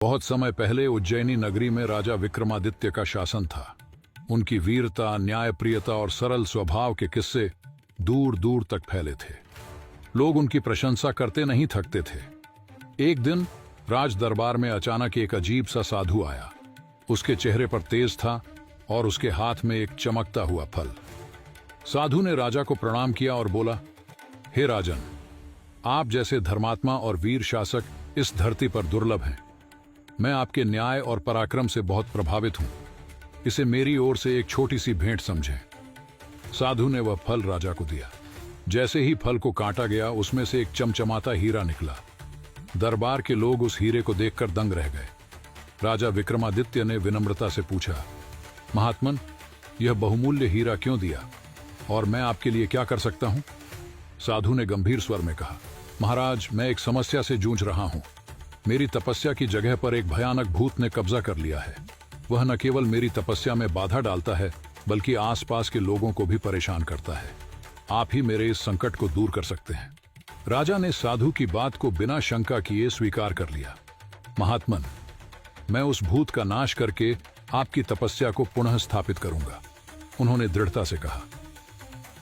बहुत समय पहले उज्जैनी नगरी में राजा विक्रमादित्य का शासन था। उनकी वीरता, न्यायप्रियता और सरल स्वभाव के किस्से दूर दूर तक फैले थे। लोग उनकी प्रशंसा करते नहीं थकते थे। एक दिन राज दरबार में अचानक एक अजीब सा साधु आया। उसके चेहरे पर तेज था और उसके हाथ में एक चमकता हुआ फल। साधु ने राजा को प्रणाम किया और बोला, हे राजन, आप जैसे धर्मात्मा और वीर शासक इस धरती पर दुर्लभ हैं। मैं आपके न्याय और पराक्रम से बहुत प्रभावित हूं। इसे मेरी ओर से एक छोटी सी भेंट समझें। साधु ने वह फल राजा को दिया। जैसे ही फल को काटा गया, उसमें से एक चमचमाता हीरा निकला। दरबार के लोग उस हीरे को देखकर दंग रह गए। राजा विक्रमादित्य ने विनम्रता से पूछा, महात्मन, यह बहुमूल्य हीरा क्यों दिया और मैं आपके लिए क्या कर सकता हूं? साधु ने गंभीर स्वर में कहा, महाराज, मैं एक समस्या से जूझ रहा हूं। मेरी तपस्या की जगह पर एक भयानक भूत ने कब्जा कर लिया है। वह न केवल मेरी तपस्या में बाधा डालता है, बल्कि आसपास के लोगों को भी परेशान करता है। आप ही मेरे इस संकट को दूर कर सकते हैं। राजा ने साधु की बात को बिना शंका किए स्वीकार कर लिया। महात्मन, मैं उस भूत का नाश करके आपकी तपस्या को पुनः स्थापित करूंगा, उन्होंने दृढ़ता से कहा।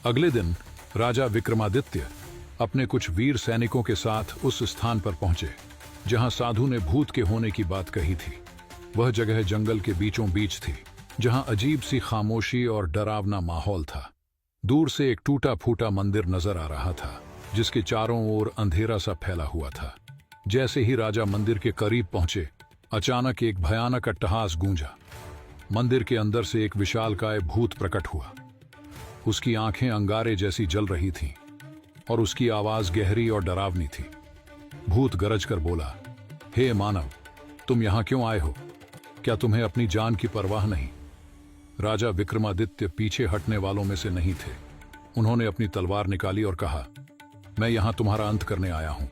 अगले दिन राजा विक्रमादित्य अपने कुछ वीर सैनिकों के साथ उस स्थान पर पहुंचे जहां साधु ने भूत के होने की बात कही थी। वह जगह जंगल के बीचों बीच थी, जहां अजीब सी खामोशी और डरावना माहौल था। दूर से एक टूटा फूटा मंदिर नजर आ रहा था, जिसके चारों ओर अंधेरा सा फैला हुआ था। जैसे ही राजा मंदिर के करीब पहुंचे, अचानक एक भयानक अट्टहास गूंजा। मंदिर के अंदर से एक विशालकाय भूत प्रकट हुआ। उसकी आंखें अंगारे जैसी जल रही थीं और उसकी आवाज गहरी और डरावनी थी। भूत गरज कर बोला, हे मानव, तुम यहां क्यों आए हो? क्या तुम्हें अपनी जान की परवाह नहीं? राजा विक्रमादित्य पीछे हटने वालों में से नहीं थे। उन्होंने अपनी तलवार निकाली और कहा, मैं यहां तुम्हारा अंत करने आया हूं,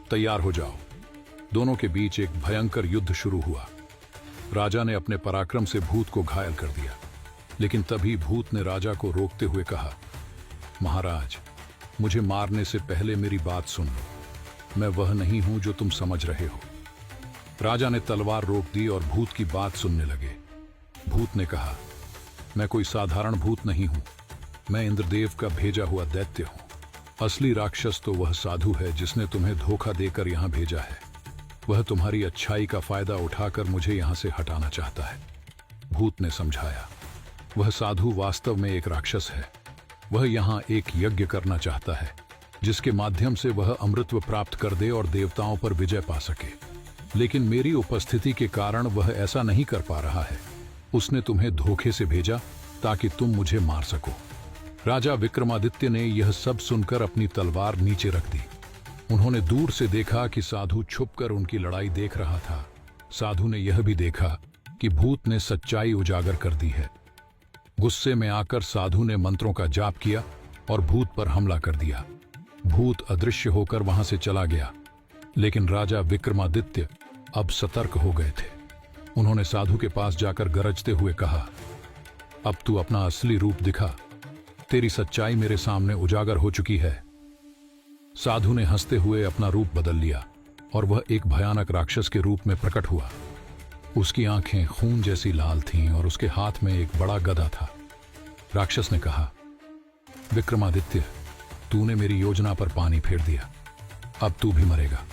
तैयार हो जाओ। दोनों के बीच एक भयंकर युद्ध शुरू हुआ। राजा ने अपने पराक्रम से भूत को घायल कर दिया, लेकिन तभी भूत ने राजा को रोकते हुए कहा, महाराज, मुझे मारने से पहले मेरी बात सुन लो। मैं वह नहीं हूं जो तुम समझ रहे हो। राजा ने तलवार रोक दी और भूत की बात सुनने लगे। भूत ने कहा, मैं कोई साधारण भूत नहीं हूं, मैं इंद्रदेव का भेजा हुआ दैत्य हूं। असली राक्षस तो वह साधु है जिसने तुम्हें धोखा देकर यहां भेजा है। वह तुम्हारी अच्छाई का फायदा उठाकर मुझे यहां से हटाना चाहता है। भूत ने समझाया, वह साधु वास्तव में एक राक्षस है। वह यहां एक यज्ञ करना चाहता है, जिसके माध्यम से वह अमृतत्व प्राप्त कर दे और देवताओं पर विजय पा सके। लेकिन मेरी उपस्थिति के कारण वह ऐसा नहीं कर पा रहा है। उसने तुम्हें धोखे से भेजा ताकि तुम मुझे मार सको। राजा विक्रमादित्य ने यह सब सुनकर अपनी तलवार नीचे रख दी। उन्होंने दूर से देखा कि साधु छुपकर उनकी लड़ाई देख रहा था। साधु ने यह भी देखा कि भूत ने सच्चाई उजागर कर दी है। गुस्से में आकर साधु ने मंत्रों का जाप किया और भूत पर हमला कर दिया। भूत अदृश्य होकर वहां से चला गया, लेकिन राजा विक्रमादित्य अब सतर्क हो गए थे। उन्होंने साधु के पास जाकर गरजते हुए कहा, अब तू अपना असली रूप दिखा। तेरी सच्चाई मेरे सामने उजागर हो चुकी है। साधु ने हंसते हुए अपना रूप बदल लिया और वह एक भयानक राक्षस के रूप में प्रकट हुआ। उसकी आंखें खून जैसी लाल थीं और उसके हाथ में एक बड़ा गदा था। राक्षस ने कहा, विक्रमादित्य, तूने मेरी योजना पर पानी फेर दिया। अब तू भी मरेगा।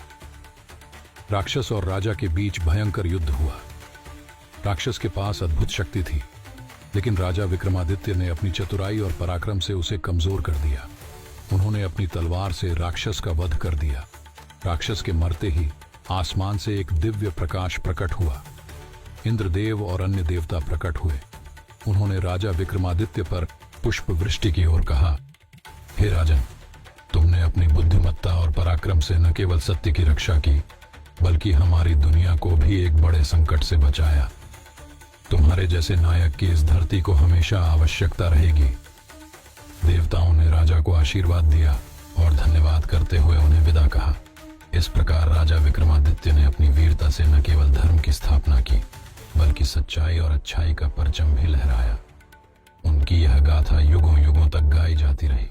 राक्षस और राजा के बीच भयंकर युद्ध हुआ। राक्षस के पास अद्भुत शक्ति थी, लेकिन राजा विक्रमादित्य ने अपनी चतुराई और पराक्रम से उसे कमजोर कर दिया। उन्होंने अपनी तलवार से राक्षस का वध कर दिया। राक्षस के मरते ही आसमान से एक दिव्य प्रकाश प्रकट हुआ। इंद्रदेव और अन्य देवता प्रकट हुए। उन्होंने राजा विक्रमादित्य पर पुष्प वृष्टि की और कहा, हे राजन, तुमने अपनी बुद्धिमत्ता और पराक्रम से न केवल सत्य की रक्षा की, बल्कि हमारी दुनिया को भी एक बड़े संकट से बचाया। तुम्हारे जैसे नायक की इस धरती को हमेशा आवश्यकता रहेगी। देवताओं ने राजा को आशीर्वाद दिया और धन्यवाद करते हुए उन्हें विदा कहा। इस प्रकार राजा विक्रमादित्य ने अपनी वीरता से न केवल धर्म की स्थापना की, बल्कि सच्चाई और अच्छाई का परचम भी लहराया। उनकी यह गाथा युगों युगों तक गाई जाती रही।